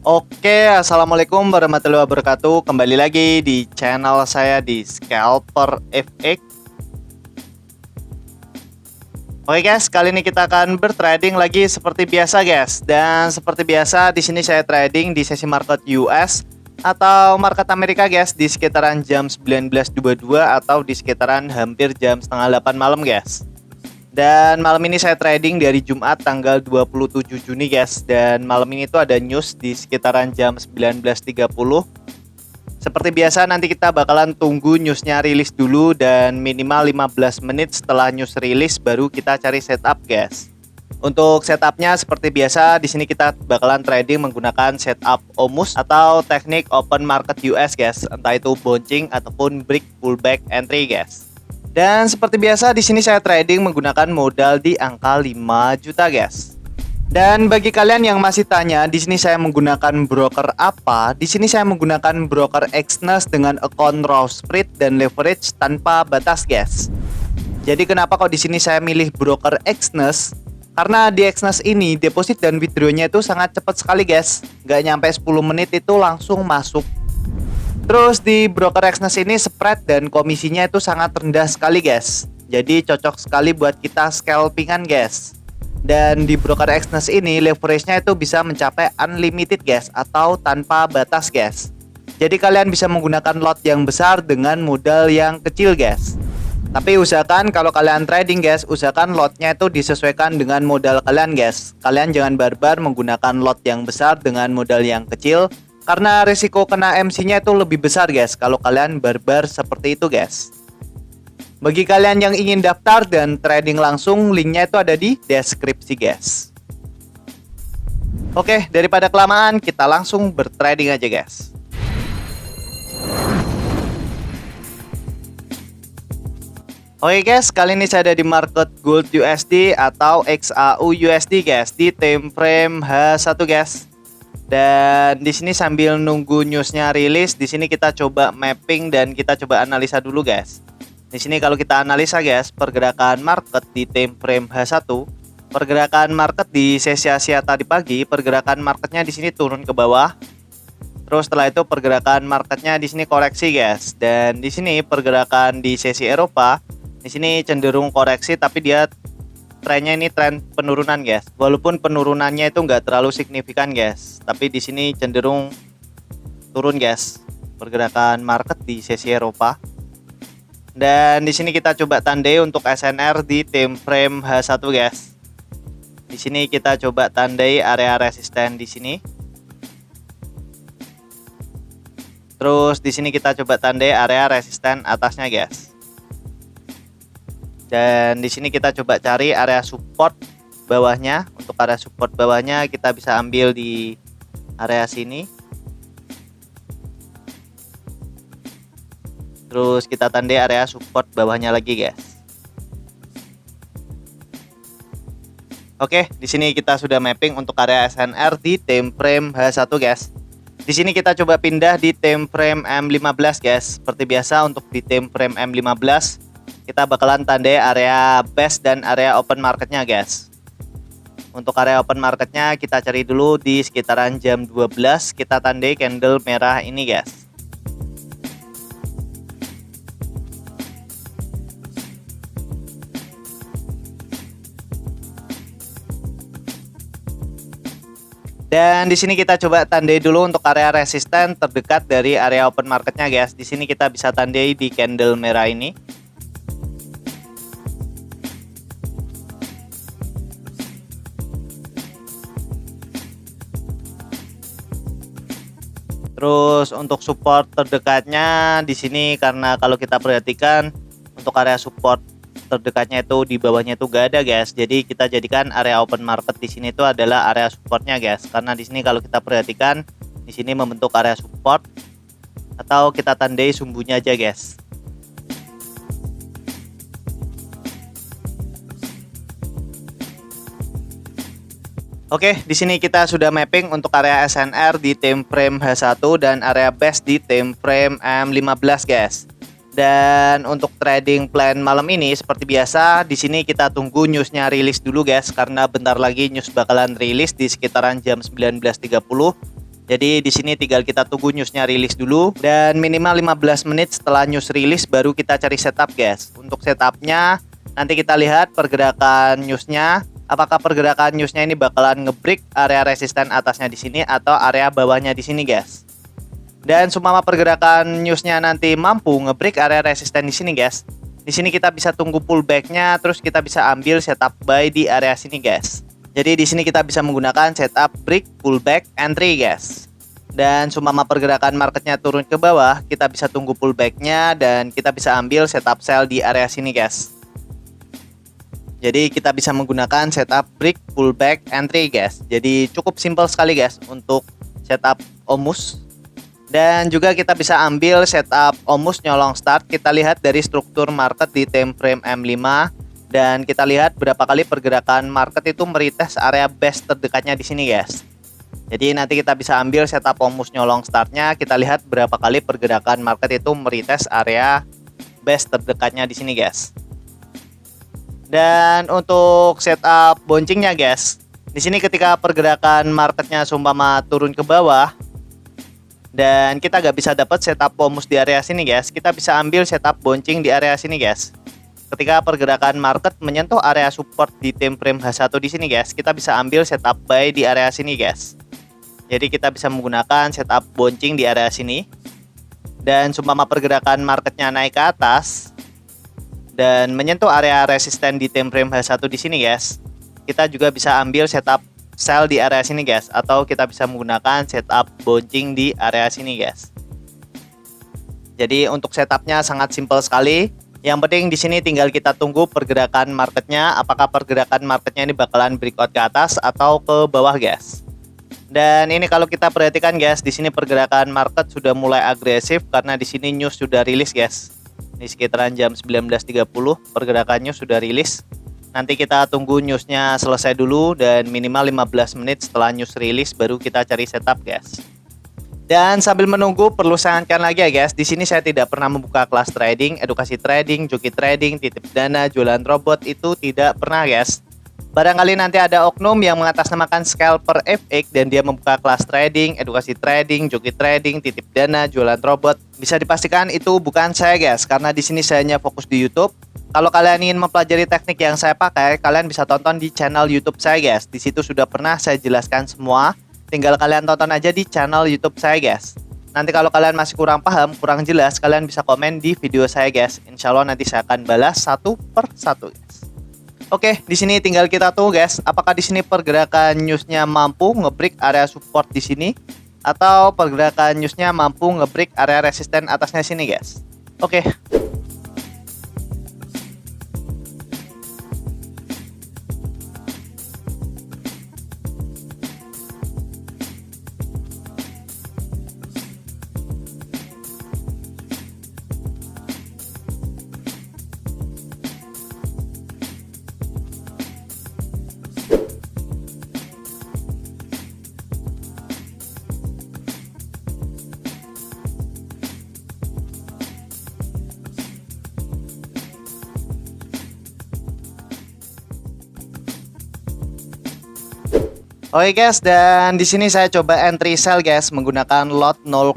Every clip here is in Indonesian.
Oke, assalamualaikum warahmatullahi wabarakatuh. Kembali lagi di channel saya di Scalper FX. Oke guys, kali ini kita akan bertrading lagi seperti biasa guys. Dan seperti biasa di sini saya trading di sesi market US atau market Amerika guys di sekitaran jam 19.22 atau di sekitaran hampir jam setengah 8 malam guys. Dan malam ini saya trading dari Jumat tanggal 27 Juni guys. Dan malam ini tuh ada news di sekitaran jam 19.30. Seperti biasa nanti kita bakalan tunggu newsnya rilis dulu. Dan minimal 15 menit setelah news rilis baru kita cari setup guys. Untuk setupnya seperti biasa di sini kita bakalan trading menggunakan setup OMUS atau teknik open market US guys. Entah itu bouncing ataupun break pullback entry guys. Dan seperti biasa di sini saya trading menggunakan modal di angka 5 juta guys. Dan bagi kalian yang masih tanya di sini saya menggunakan broker apa? Di sini saya menggunakan broker Exness dengan account raw spread dan leverage tanpa batas guys. Jadi kenapa kok di sini saya milih broker Exness? Karena di Exness ini deposit dan withdrawnya itu sangat cepat sekali guys. Nggak nyampe 10 menit itu langsung masuk. Terus di broker Exness ini spread dan komisinya itu sangat rendah sekali guys. Jadi cocok sekali buat kita scalpingan guys. Dan di broker Exness ini leverage-nya itu bisa mencapai unlimited guys atau tanpa batas guys. Jadi kalian bisa menggunakan lot yang besar dengan modal yang kecil guys. Tapi usahakan kalau kalian trading guys, usahakan lotnya itu disesuaikan dengan modal kalian guys. Kalian jangan barbar menggunakan lot yang besar dengan modal yang kecil. Karena risiko kena MC-nya itu lebih besar guys kalau kalian barbar seperti itu guys. Bagi kalian yang ingin daftar dan trading langsung, linknya itu ada di deskripsi guys. Oke, daripada kelamaan kita langsung bertrading aja guys. Oke guys, kali ini saya ada di market gold USD atau XAU USD guys di time frame H1 guys. Dan di sini sambil nunggu newsnya rilis, di sini kita coba mapping dan kita coba analisa dulu guys. Di sini kalau kita analisa guys, pergerakan market di time frame H1, pergerakan market di sesi Asia tadi pagi, pergerakan marketnya di sini turun ke bawah. Terus setelah itu pergerakan marketnya di sini koreksi guys. Dan di sini pergerakan di sesi Eropa, di sini cenderung koreksi tapi dia trennya ini tren penurunan guys. Walaupun penurunannya itu nggak terlalu signifikan guys, tapi di sini cenderung turun guys pergerakan market di sesi Eropa. Dan di sini kita coba tandai untuk SNR di time frame H1 guys. Di sini kita coba tandai area resisten di sini. Terus di sini kita coba tandai area resisten atasnya guys. Dan di sini kita coba cari area support bawahnya. Untuk area support bawahnya kita bisa ambil di area sini. Terus kita tandai area support bawahnya lagi guys. Oke, di sini kita sudah mapping untuk area SNR di time frame H1 guys. Di sini kita coba pindah di time frame M15 guys. Seperti biasa untuk di time frame M15 kita bakalan tandai area best dan area open marketnya guys. Untuk area open marketnya kita cari dulu di sekitaran jam 12. Kita tandai candle merah ini guys. Dan di sini kita coba tandai dulu untuk area resisten terdekat dari area open marketnya guys. Di sini kita bisa tandai di candle merah ini. Terus untuk support terdekatnya di sini, karena kalau kita perhatikan untuk area support terdekatnya itu di bawahnya itu gak ada guys. Jadi kita jadikan area open market di sini itu adalah area supportnya guys. Karena di sini kalau kita perhatikan di sini membentuk area support, atau kita tandai sumbunya aja guys. Oke, di sini kita sudah mapping untuk area SNR di time frame H1 dan area best di time frame M15 guys. Dan untuk trading plan malam ini seperti biasa di sini kita tunggu newsnya rilis dulu guys, karena bentar lagi news bakalan rilis di sekitaran jam 19.30. Jadi di sini tinggal kita tunggu newsnya rilis dulu, dan minimal 15 menit setelah news rilis baru kita cari setup guys. Untuk setupnya nanti kita lihat pergerakan newsnya, apakah pergerakan newsnya ini bakalan ngebreak area resisten atasnya di sini atau area bawahnya di sini guys. Dan seumpama pergerakan newsnya nanti mampu ngebreak area resisten di sini guys, di sini kita bisa tunggu pullbacknya, terus kita bisa ambil setup buy di area sini guys. Jadi di sini kita bisa menggunakan setup break, pullback, entry guys. Dan seumpama pergerakan marketnya turun ke bawah, kita bisa tunggu pullbacknya dan kita bisa ambil setup sell di area sini guys. Jadi kita bisa menggunakan setup break, pullback, entry guys. Jadi cukup simple sekali guys untuk setup OMUS. Dan juga kita bisa ambil setup OMUS nyolong start. Kita lihat dari struktur market di time frame M5. Dan kita lihat berapa kali pergerakan market itu meretest area base terdekatnya di sini guys. Jadi nanti kita bisa ambil setup OMUS nyolong startnya. Kita lihat berapa kali pergerakan market itu meretest area base terdekatnya di sini guys. Dan untuk setup bouncingnya guys, di sini ketika pergerakan marketnya seumpama turun ke bawah dan kita gak bisa dapat setup OMUS di area sini guys, kita bisa ambil setup bouncing di area sini guys. Ketika pergerakan market menyentuh area support di time frame H1 di sini guys, kita bisa ambil setup buy di area sini guys. Jadi kita bisa menggunakan setup bouncing di area sini. Dan seumpama pergerakan marketnya naik ke atas dan menyentuh area resisten di time frame H1 di sini guys, kita juga bisa ambil setup sell di area sini guys, atau kita bisa menggunakan setup bouncing di area sini guys. Jadi untuk setupnya sangat simpel sekali. Yang penting di sini tinggal kita tunggu pergerakan marketnya, apakah pergerakan marketnya ini bakalan breakout ke atas atau ke bawah guys. Dan ini kalau kita perhatikan guys, di sini pergerakan market sudah mulai agresif karena di sini news sudah rilis guys. Ini sekitaran jam 19.30 pergerakan news sudah rilis. Nanti kita tunggu newsnya selesai dulu dan minimal 15 menit setelah news rilis baru kita cari setup guys. Dan sambil menunggu perlu saya ingatkan lagi ya guys, di sini saya tidak pernah membuka kelas trading, edukasi trading, joki trading, titip dana, jualan robot, itu tidak pernah guys. Barangkali nanti ada oknum yang mengatasnamakan scalper FX dan dia membuka kelas trading, edukasi trading, joki trading, titip dana, jualan robot. Bisa dipastikan itu bukan saya guys, karena di sini saya hanya fokus di YouTube. Kalau kalian ingin mempelajari teknik yang saya pakai, kalian bisa tonton di channel YouTube saya guys. Di situ sudah pernah saya jelaskan semua. Tinggal kalian tonton aja di channel YouTube saya guys. Nanti kalau kalian masih kurang paham, kurang jelas, kalian bisa komen di video saya guys. Insya Allah nanti saya akan balas satu per satu guys. Oke, di sini tinggal kita tunggu guys. Apakah di sini pergerakan newsnya mampu ngebreak area support di sini, atau pergerakan newsnya mampu ngebreak area resisten atasnya sini guys. Oke. Oke guys, dan di sini saya coba entry sell guys menggunakan lot 0,1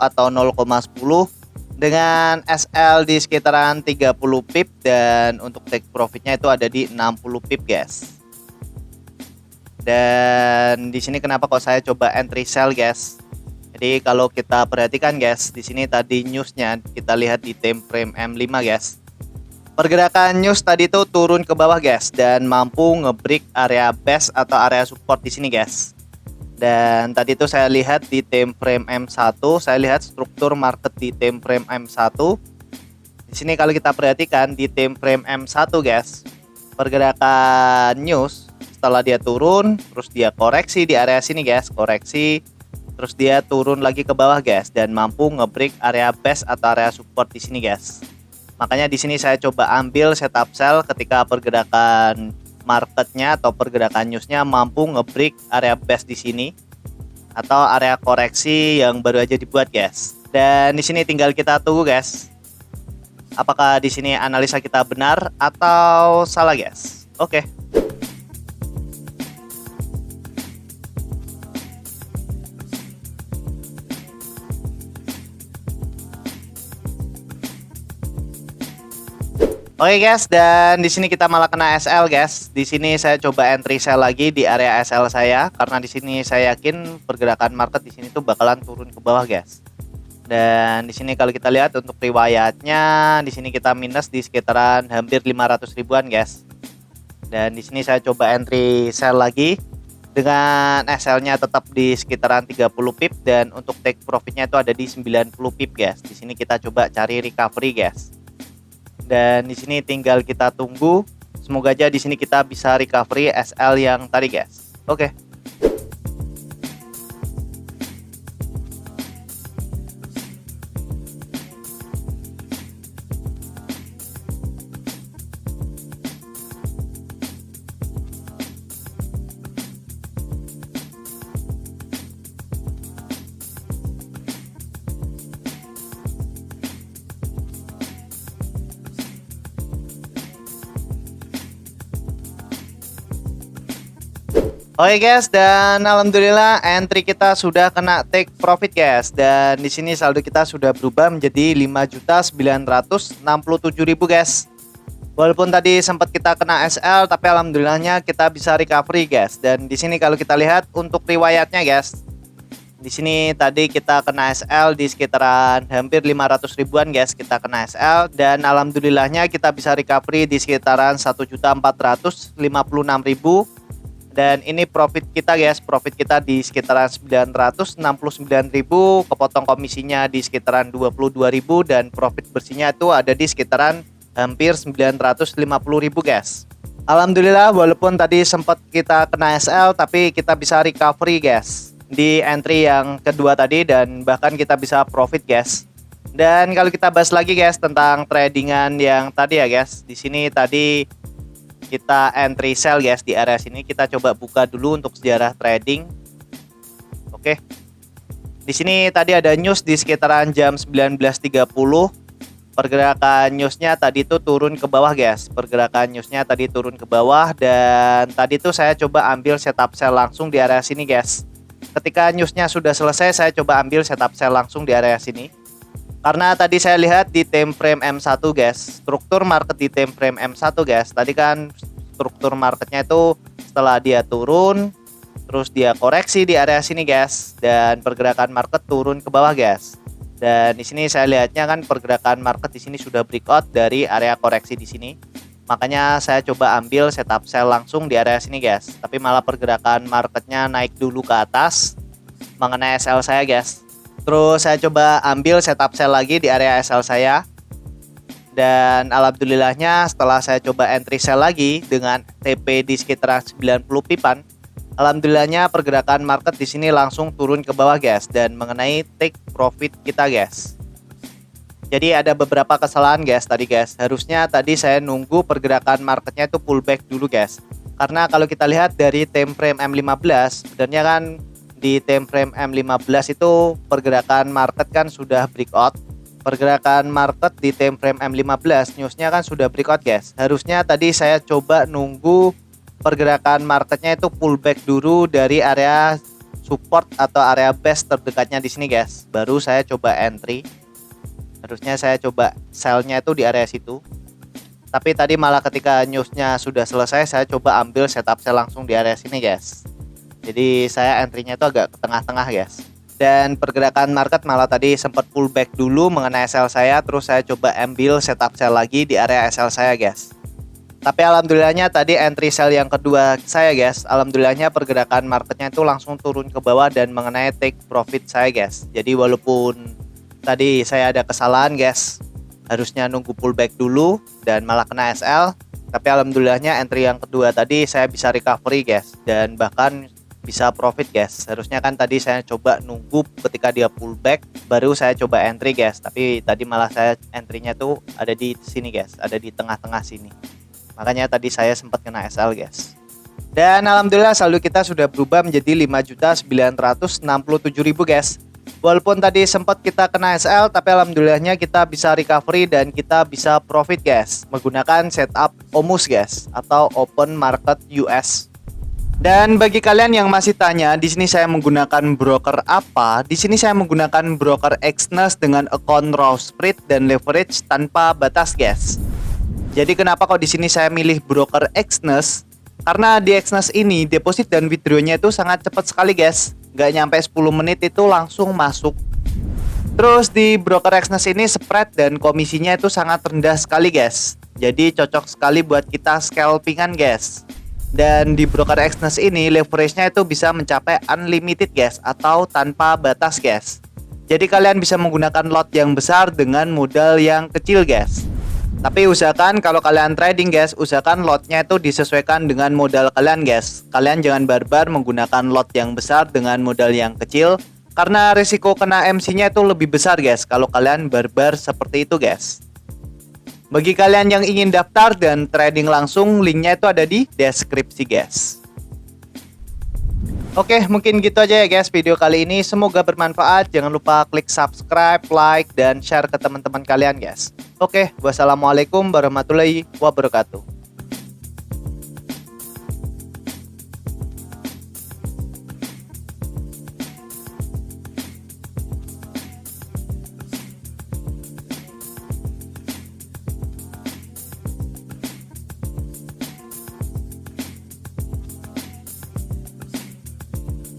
atau 0,10 dengan SL di sekitaran 30 pip dan untuk take profitnya itu ada di 60 pip guys. Dan di sini kenapa kok saya coba entry sell guys? Jadi kalau kita perhatikan guys, di sini tadi newsnya kita lihat di time frame M5 guys. Pergerakan news tadi itu turun ke bawah guys dan mampu ngebreak area base atau area support di sini guys. Dan tadi itu saya lihat di time frame M1, saya lihat struktur market di time frame M1. Di sini kalau kita perhatikan di time frame M1 guys, pergerakan news setelah dia turun, terus dia koreksi di area sini guys, koreksi, terus dia turun lagi ke bawah guys dan mampu ngebreak area base atau area support di sini guys. Makanya di sini saya coba ambil setup sell ketika pergerakan marketnya atau pergerakan newsnya mampu ngebreak area base di sini atau area koreksi yang baru aja dibuat guys. Dan di sini tinggal kita tunggu guys. Apakah di sini analisa kita benar atau salah guys? Oke. Oke guys, dan di sini kita malah kena SL guys. Di sini saya coba entry sell lagi di area SL saya karena di sini saya yakin pergerakan market di sini tuh bakalan turun ke bawah guys. Dan di sini kalau kita lihat untuk riwayatnya di sini kita minus di sekitaran hampir 500 ribuan guys. Dan di sini saya coba entry sell lagi dengan SL-nya tetap di sekitaran 30 pip dan untuk take profitnya itu ada di 90 pip guys. Di sini kita coba cari recovery guys. Dan di sini tinggal kita tunggu. Semoga aja di sini kita bisa recovery SL yang tadi guys. Oke. Oke guys, dan alhamdulillah entry kita sudah kena take profit guys. Dan di sini saldo kita sudah berubah menjadi 5.967.000 guys. Walaupun tadi sempat kita kena SL, tapi alhamdulillahnya kita bisa recovery guys. Dan di sini kalau kita lihat untuk riwayatnya guys, di sini tadi kita kena SL di sekitaran hampir 500 ribuan guys, kita kena SL dan alhamdulillahnya kita bisa recovery di sekitaran 1.456.000. Dan ini profit kita guys, profit kita di sekitaran 969.000, kepotong komisinya di sekitaran 22.000 dan profit bersihnya itu ada di sekitaran hampir 950.000 guys. Alhamdulillah walaupun tadi sempat kita kena SL tapi kita bisa recovery guys di entry yang kedua tadi dan bahkan kita bisa profit guys. Dan kalau kita bahas lagi guys tentang tradingan yang tadi ya guys, di sini tadi kita entry sell guys di area sini. Kita coba buka dulu untuk sejarah trading. Oke. Di sini tadi ada news di sekitaran jam 19.30. Pergerakan newsnya tadi tuh turun ke bawah guys. Pergerakan newsnya tadi turun ke bawah dan tadi tuh saya coba ambil setup sell langsung di area sini guys. Ketika newsnya sudah selesai, saya coba ambil setup sell langsung di area sini. Karena tadi saya lihat di time frame M1 guys, struktur market di time frame M1 guys. Tadi kan struktur marketnya itu setelah dia turun, terus dia koreksi di area sini guys, dan pergerakan market turun ke bawah guys. Dan di sini saya lihatnya kan pergerakan market di sini sudah breakout dari area koreksi di sini. Makanya saya coba ambil setup sell langsung di area sini guys. Tapi malah pergerakan marketnya naik dulu ke atas mengenai SL saya guys. Terus saya coba ambil setup sell lagi di area SL saya. Dan alhamdulillahnya setelah saya coba entry sell lagi dengan TP di sekitar 90 pipan, alhamdulillahnya pergerakan market di sini langsung turun ke bawah guys dan mengenai take profit kita guys. Jadi ada beberapa kesalahan guys tadi guys. Harusnya tadi saya nunggu pergerakan marketnya itu pullback dulu guys. Karena kalau kita lihat dari time frame M15, sebenarnya kan di time frame M15 itu pergerakan market kan sudah breakout. Pergerakan market di time frame M15 newsnya kan sudah breakout guys. Harusnya tadi saya coba nunggu pergerakan marketnya itu pullback dulu dari area support atau area base terdekatnya di sini guys. Baru saya coba entry. Harusnya saya coba sell-nya itu di area situ. Tapi tadi malah ketika newsnya sudah selesai, saya coba ambil setup sell langsung di area sini guys. Jadi saya entry-nya itu agak ke tengah-tengah guys. Dan pergerakan market malah tadi sempat pullback dulu mengenai SL saya. Terus saya coba ambil setup sell lagi di area SL saya guys. Tapi alhamdulillahnya tadi entry sell yang kedua saya guys, alhamdulillahnya pergerakan marketnya itu langsung turun ke bawah dan mengenai take profit saya guys. Jadi walaupun tadi saya ada kesalahan guys, harusnya nunggu pullback dulu dan malah kena SL. Tapi alhamdulillahnya entry yang kedua tadi saya bisa recovery guys dan bahkan bisa profit guys. Harusnya kan tadi saya coba nunggu ketika dia pullback baru saya coba entry guys. Tapi tadi malah saya entry-nya tuh ada di sini guys, ada di tengah-tengah sini. Makanya tadi saya sempat kena SL guys. Dan alhamdulillah saldo kita sudah berubah menjadi 5.967.000 guys. Walaupun tadi sempat kita kena SL, tapi alhamdulillahnya kita bisa recovery dan kita bisa profit guys menggunakan setup OMUS guys atau Open Market US. Dan bagi kalian yang masih tanya, di sini saya menggunakan broker apa? Di sini saya menggunakan broker Exness dengan account raw spread dan leverage tanpa batas guys. Jadi kenapa kok di sini saya milih broker Exness? Karena di Exness ini deposit dan withdrawnya itu sangat cepat sekali guys. Nggak nyampe 10 menit itu langsung masuk. Terus di broker Exness ini spread dan komisinya itu sangat rendah sekali guys. Jadi cocok sekali buat kita scalpingan guys. Dan di broker Exness ini leverage-nya itu bisa mencapai unlimited guys, atau tanpa batas guys. Jadi kalian bisa menggunakan lot yang besar dengan modal yang kecil guys. Tapi usahakan kalau kalian trading guys, usahakan lotnya itu disesuaikan dengan modal kalian guys. Kalian jangan barbar menggunakan lot yang besar dengan modal yang kecil, karena risiko kena MC-nya itu lebih besar guys kalau kalian barbar seperti itu guys. Bagi kalian yang ingin daftar dan trading langsung, linknya itu ada di deskripsi guys. Oke, mungkin gitu aja ya guys video kali ini. Semoga bermanfaat. Jangan lupa klik subscribe, like, dan share ke teman-teman kalian guys. Oke, wassalamualaikum warahmatullahi wabarakatuh.